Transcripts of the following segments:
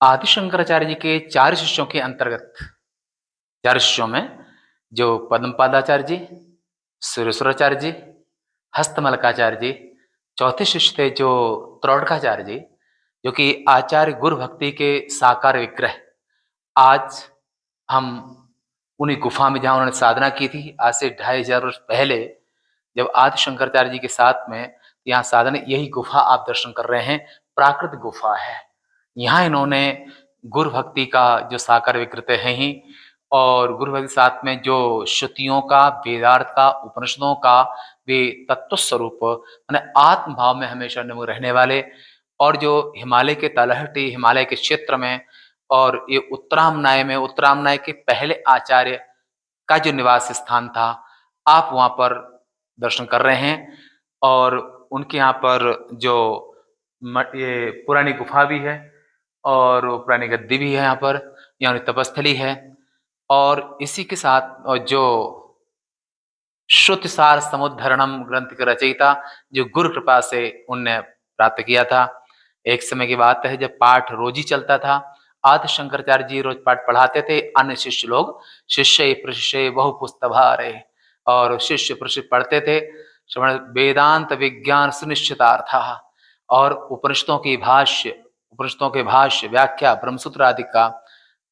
आदि शंकराचार्य जी के 4 शिष्यों के अंतर्गत 4 शिष्यों में जो पद्मपादाचार्य जी, सुरेश्वराचार्य जी, हस्तमलकाचार्य जी, चौथे शिष्य थे जो त्रोटकाचार्य जी, जो कि आचार्य गुरु भक्ति के साकार विग्रह। आज हम उन्हीं गुफा में जहाँ उन्होंने साधना की थी, आज से 2500 वर्ष पहले जब आदि शंकराचार्य जी के साथ में यहाँ साधना, यही गुफा आप दर्शन कर रहे हैं, प्राकृत गुफा है। यहाँ इन्होंने गुरु भक्ति का जो साकार विकृत है ही, और गुरु भक्ति के साथ में जो श्रुतियों का, वेदार्थ का, उपनिषदों का वे तत्व स्वरूप माने आत्म भाव में हमेशा निमग्न रहने वाले, और जो हिमालय के तलहटी हिमालय के क्षेत्र में और ये उत्तरामनाय के पहले आचार्य का जो निवास स्थान था, आप वहाँ पर दर्शन कर रहे हैं। और उनके यहाँ पर जो ये पुरानी गुफा भी है और पुरानी गद्दी भी है, यहाँ उनकी तपस्थली है। और इसी के साथ और जो श्रुतिसार समुद्धरणम ग्रंथ के रचयिता जो गुरु कृपा से उनने प्राप्त किया था। एक समय की बात है जब पाठ रोज ही चलता था, आदि शंकराचार्य जी रोज पाठ पढ़ाते थे, अन्य शिष्य लोग शिष्य प्रशिष्य बहु पुस्तभारे, और शिष्य प्रशिष्य पढ़ते थे श्रवण वेदांत विज्ञान सुनिश्चितार्थ, और उपनिषदों के भाष्य व्याख्या ब्रह्मसूत्र आदि का।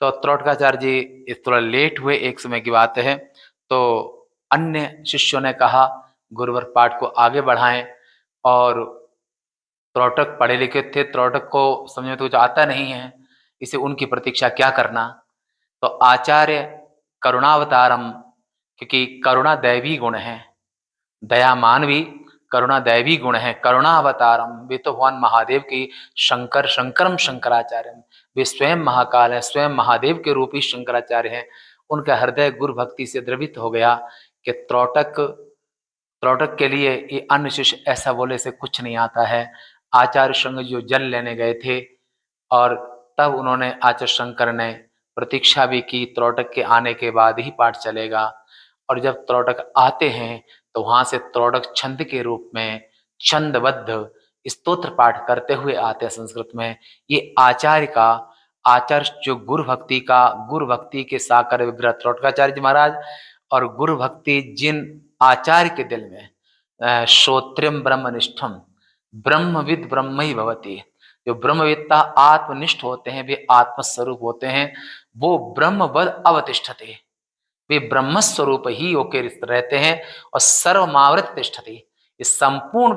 तो त्रोटकाचार्य जी इस थोड़ा लेट हुए, एक समय की बात है, तो अन्य शिष्यों ने कहा गुरुवर पाठ को आगे बढ़ाएं, और त्रोटक पढ़े लिखे थे, त्रोटक को समझ में तो कुछ आता नहीं है, इसे उनकी प्रतीक्षा क्या करना। तो आचार्य करुणावतारम, क्योंकि करुणा दैवी गुण है, दया मानवी, करुणा दैवी गुण है, करुणावतारम, वे तो भगवान महादेव की शंकरम शंकराचार्य, वे स्वयं महाकाल है, स्वयं महादेव के रूप ही शंकराचार्य हैं। उनका हृदय गुरु भक्ति से द्रवित हो गया कि त्रोटक त्रोटक के लिए ये अन्य शिष्य ऐसा बोले से कुछ नहीं आता है। आचार्य संग जो जल लेने गए थे, और तब उन्होंने आचार्य शंकर ने प्रतीक्षा भी की, त्रोटक के आने के बाद ही पाठ चलेगा। और जब त्रोटक आते हैं तो वहां से त्रोटक छंद के रूप में छंदबद्ध स्तोत्र पाठ करते हुए आते हैं संस्कृत में। ये आचार्य जो गुरु भक्ति के साकार विग्रह त्रोटकाचार्य जी महाराज, और गुरु भक्ति जिन आचार्य के दिल में श्रोत्रियम ब्रह्मनिष्ठम ब्रह्मविद ब्रह्म ही भवती, जो ब्रह्मवेत्ता आत्मनिष्ठ होते हैं, वे आत्मस्वरूप होते हैं, वो ब्रह्मवद अवतिष्ठते, वे ब्रह्म स्वरूप ही होकर रहते हैं, और सर्वमावृत तिष्ठति, इस संपूर्ण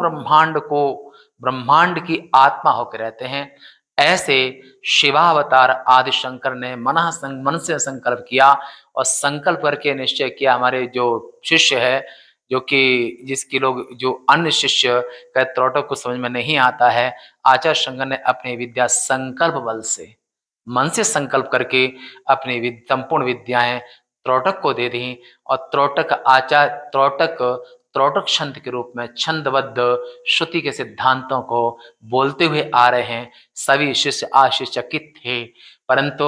ब्रह्मांड की आत्मा होकर रहते हैं। ऐसे शिवावतार आदि शंकर ने मन से संकल्प किया, और संकल्प करके निश्चय किया, हमारे जो शिष्य है, जो कि जिसकी लोग जो अन्य शिष्य का त्रोटक को समझ में नहीं आता है, आचार्य शंकर ने अपनी विद्या संकल्प बल से, मन से संकल्प करके अपनी संपूर्ण विद्याएं त्रोटक को दे दी, और त्रोटक छंद के रूप में छंदबद्ध श्रुति के सिद्धांतों को बोलते हुए आ रहे हैं। सभी शिष्य आश्चर्यचकित थे, परंतु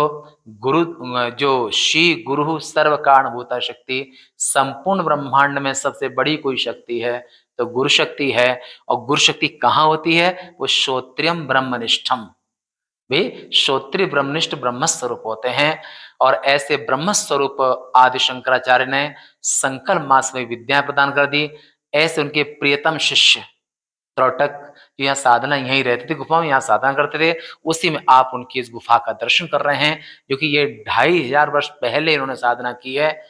गुरु जो श्री गुरु सर्व कारणभूता शक्ति, संपूर्ण ब्रह्मांड में सबसे बड़ी कोई शक्ति है तो गुरु शक्ति है। और गुरु शक्ति कहाँ होती है? वो श्रोत्रियम ब्रह्मनिष्ठम, वे श्रोत्रिय ब्रह्मनिष्ठ ब्रह्म स्वरूप होते हैं। और ऐसे ब्रह्म स्वरूप आदि शंकराचार्य ने संकल्प मास में विद्या प्रदान कर दी। ऐसे उनके प्रियतम शिष्य त्रोटक, जो यहाँ साधना यहीं रहते थे, गुफा में यहाँ साधना करते थे, उसी में आप उनकी इस गुफा का दर्शन कर रहे हैं, जो कि ये 2500 वर्ष पहले इन्होंने साधना की है।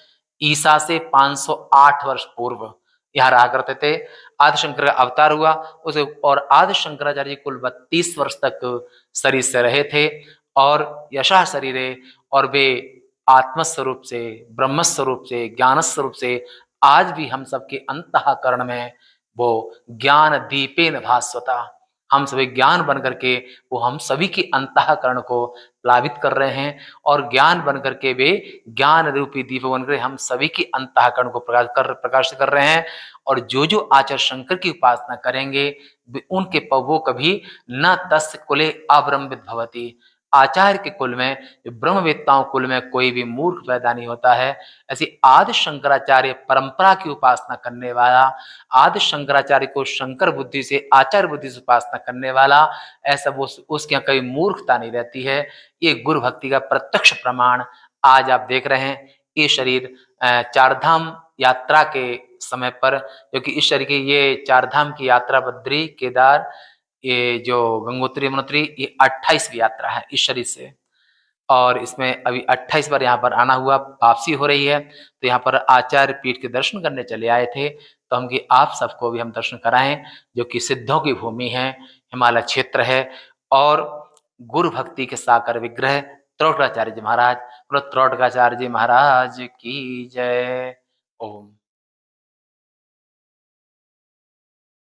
ईसा से 508 वर्ष पूर्व यहाँ रहा करते थे। आदि शंकर का अवतार हुआ उसे, और आदि शंकराचार्य कुल 32 वर्ष तक शरीर से रहे थे, और यशा शरीरे, और वे आत्म स्वरूप से, ब्रह्म स्वरूप से, ज्ञान स्वरूप से आज भी हम सबके अंतःकरण में वो ज्ञान दीपेन भास्वता, हम सभी ज्ञान बन करके वो हम सभी की अंतःकरण को प्लावित कर रहे हैं, और ज्ञान बन करके वे ज्ञान रूपी दीप बनकर हम सभी की अंतःकरण को प्रकाशित कर रहे हैं। और जो जो आचार्य शंकर की उपासना करेंगे उनके वो कभी न तस् कुले अब्रह्मविद भवती, आचार्य के कुल में, ब्रह्मवेत्ताओं कुल में कोई भी मूर्ख पैदा नहीं होता है। ऐसी आदि शंकराचार्य परंपरा की उपासना करने वाला, आदि शंकराचार्य को शंकर बुद्धि से, आचार्य बुद्धि से उपासना करने वाला, ऐसा वो उसके यहाँ कभी मूर्खता नहीं रहती है। ये गुरु भक्ति का प्रत्यक्ष प्रमाण आज आप देख रहे हैं। ये शरीर चारधाम यात्रा के समय पर, क्योंकि इस शरीर की ये चारधाम की यात्रा बद्री, केदार, ये जो गंगोत्री, यमुनोत्री, ये 28वीं यात्रा है इस शरीर से। और इसमें अभी 28 बार यहाँ पर आना हुआ, वापसी हो रही है। तो यहाँ पर आचार्य पीठ के दर्शन करने चले आए थे, तो हम कि आप सबको भी हम दर्शन कराएं, जो कि सिद्धों की भूमि है, हिमालय क्षेत्र है। और गुरु भक्ति के साकार विग्रह त्रोटकाचार्य जी महाराज, बोलो त्रोटकाचार्य जी महाराज की जय। ओम।